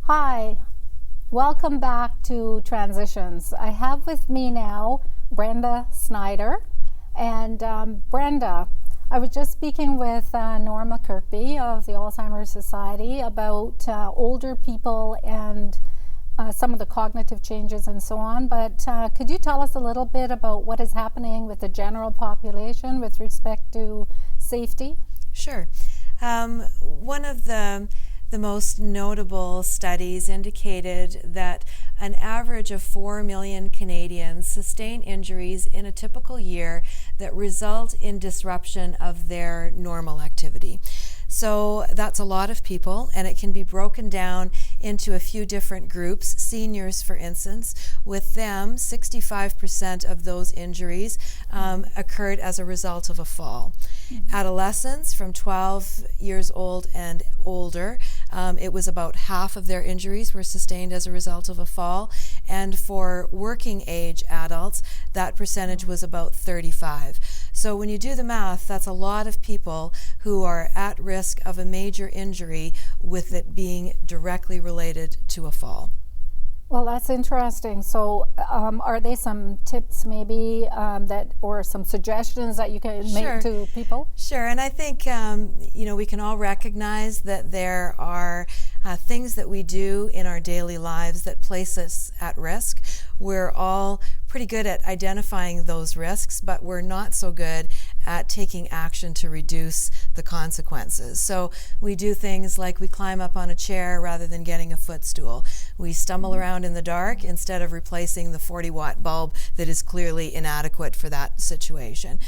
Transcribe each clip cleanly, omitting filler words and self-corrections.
Hi, welcome back to Transitions. I have with me now Brenda Snyder. And Brenda, I was just speaking with Norma Kirkby of the Alzheimer's Society about older people and some of the cognitive changes and so on. But could you tell us a little bit about what is happening with the general population with respect to safety? Sure. One of the most notable studies indicated that an average of 4 million Canadians sustain injuries in a typical year that result in disruption of their normal activity. So that's a lot of people, and it can be broken down into a few different groups. Seniors, for instance, with them, 65% of those injuries occurred as a result of a fall. Adolescents from 12 years old and older, it was about half of their injuries were sustained as a result of a fall. And for working age adults, that percentage was about 35. So when you do the math, that's a lot of people who are at risk of a major injury with it being directly related to a fall. Well, that's interesting. So, are there some tips, maybe, or some suggestions that you can make to people? Sure, and I think we can all recognize that there are things that we do in our daily lives that place us at risk. We're all pretty good at identifying those risks, but we're not so good at taking action to reduce the consequences. So we do things like we climb up on a chair rather than getting a footstool. We stumble around in the dark instead of replacing the 40-watt bulb that is clearly inadequate for that situation.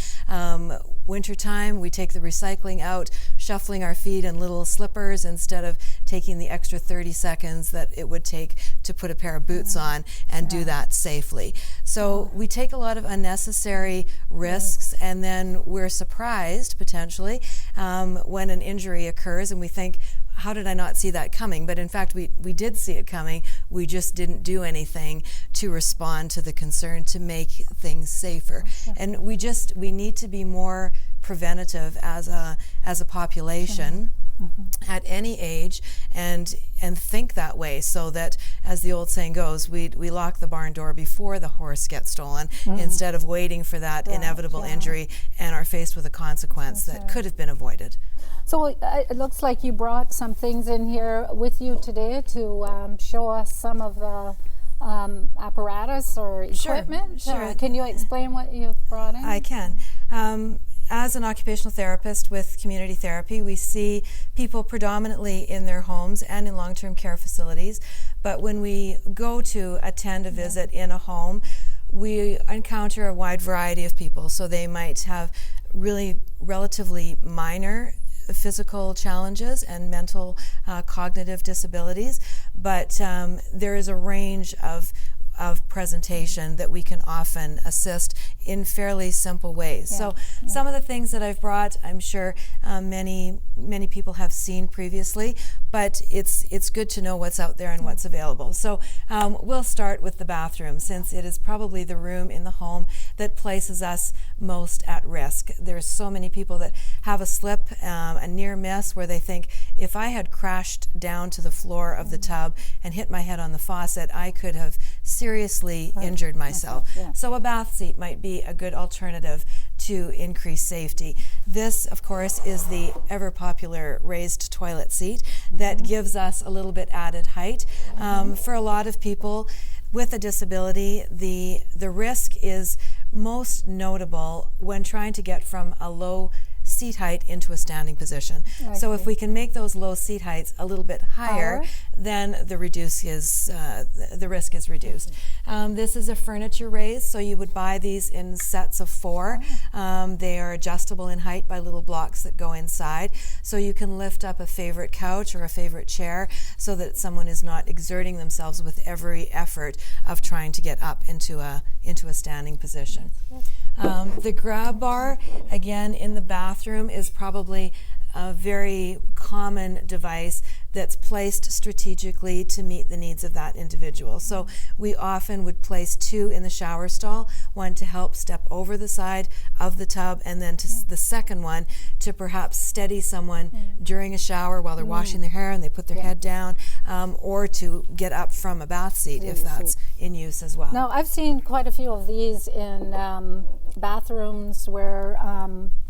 Wintertime, we take the recycling out, shuffling our feet in little slippers instead of taking the extra 30 seconds that it would take to put a pair of boots on and do that safely. So we take a lot of unnecessary risks, and then we're surprised, potentially, when an injury occurs and we think, how did I not see that coming? But in fact, we did see it coming. We just didn't do anything to respond to the concern to make things safer. And we need to be more preventative as a population. At any age, and think that way, so that, as the old saying goes, we lock the barn door before the horse gets stolen, instead of waiting for that inevitable injury and are faced with a consequence that could have been avoided. So it looks like you brought some things in here with you today to show us some of the apparatus or equipment. Sure. Can you explain what you've brought in? I can. As an occupational therapist with community therapy, we see people predominantly in their homes and in long-term care facilities. But when we go to attend a visit in a home, we encounter a wide variety of people. So they might have really relatively minor physical challenges and mental cognitive disabilities, but there is a range of presentation that we can often assist in fairly simple ways. Some of the things that I've brought, I'm sure many people have seen previously, but it's good to know what's out there and what's available. So we'll start with the bathroom, since it is probably the room in the home that places us most at risk. There's so many people that have a slip, a near miss, where they think, if I had crashed down to the floor of the tub and hit my head on the faucet, I could have seriously injured myself. So a bath seat might be a good alternative to increase safety. This, of course, is the ever popular raised toilet seat that gives us a little bit added height. For a lot of people with a disability, the risk is most notable when trying to get from a low seat height into a standing position. So if we can make those low seat heights a little bit higher, then the risk is reduced. This is a furniture raise, so you would buy these in sets of 4. They are adjustable in height by little blocks that go inside, so you can lift up a favorite couch or a favorite chair so that someone is not exerting themselves with every effort of trying to get up into a standing position. The grab bar, again, in the bathroom, is probably a very common device that's placed strategically to meet the needs of that individual. So we often would place 2 in the shower stall, one to help step over the side of the tub, and then the second one to perhaps steady someone during a shower while they're washing their hair and they put their head down. or to get up from a bath seat if that's in use as well. Now, I've seen quite a few of these in bathrooms where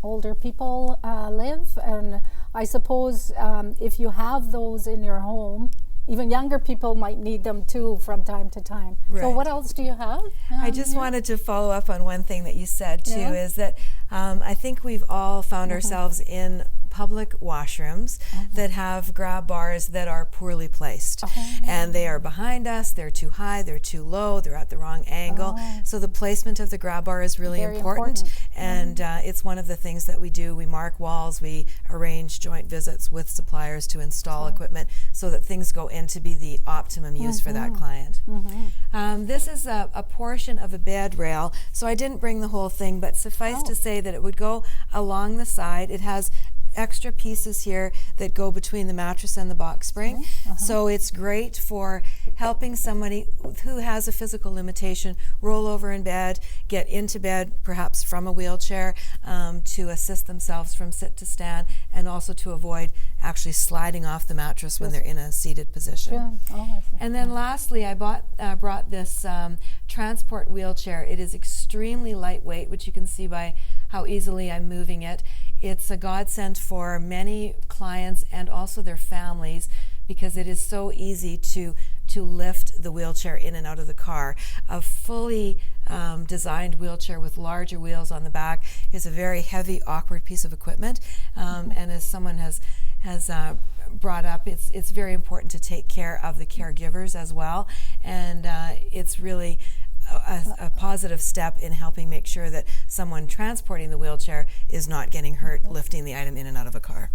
older people live, and I suppose if you have those in your home, even younger people might need them too from time to time. Right. So what else do you have? I just wanted to follow up on one thing that you said too, is that I think we've all found ourselves in public washrooms that have grab bars that are poorly placed. And they are behind us, they're too high, they're too low, they're at the wrong angle. So the placement of the grab bar is really Very important. And it's one of the things that we do. We mark walls, we arrange joint visits with suppliers to install equipment so that things go in to be the optimum use for that client. This is a portion of a bed rail, so I didn't bring the whole thing, but suffice to say that it would go along the side. It has extra pieces here that go between the mattress and the box spring. So it's great for helping somebody who has a physical limitation roll over in bed, get into bed perhaps from a wheelchair, to assist themselves from sit to stand, and also to avoid actually sliding off the mattress when they're in a seated position. And then lastly, I brought this transport wheelchair. It is extremely lightweight, which you can see by how easily I'm moving it. It's a godsend for many clients and also their families because it is so easy to lift the wheelchair in and out of the car. A fully designed wheelchair with larger wheels on the back is a very heavy, awkward piece of equipment. And as someone has brought up, it's very important to take care of the caregivers as well. And it's really a positive step in helping make sure that someone transporting the wheelchair is not getting hurt lifting the item in and out of a car.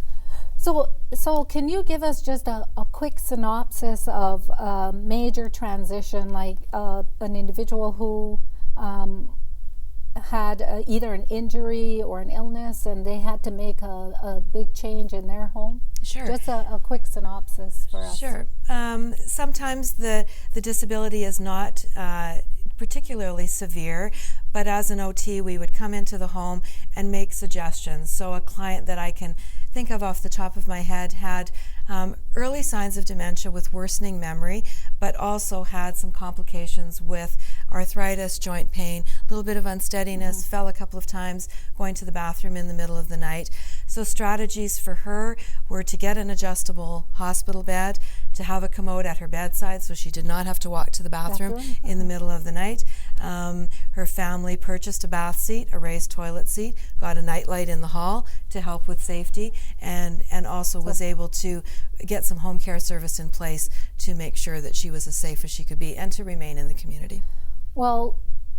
So can you give us just a quick synopsis of a major transition, like an individual who had either an injury or an illness and they had to make a big change in their home? Sure. Just a quick synopsis for us. Sure. Sometimes the disability is not particularly severe, but as an OT we would come into the home and make suggestions. So a client that I can think of off the top of my head had early signs of dementia with worsening memory, but also had some complications with arthritis, joint pain, a little bit of unsteadiness, fell a couple of times going to the bathroom in the middle of the night. So strategies for her were to get an adjustable hospital bed, to have a commode at her bedside so she did not have to walk to the bathroom in the middle of the night. Her family purchased a bath seat, a raised toilet seat, got a nightlight in the hall to help with safety, and also was able to get some home care service in place to make sure that she was as safe as she could be and to remain in the community. Well,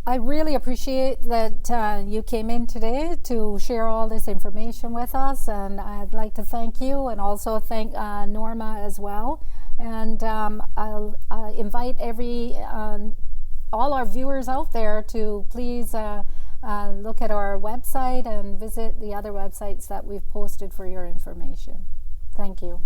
I really appreciate that you came in today to share all this information with us, and I'd like to thank you and also thank Norma as well. And I'll invite all our viewers out there to please look at our website and visit the other websites that we've posted for your information. Thank you.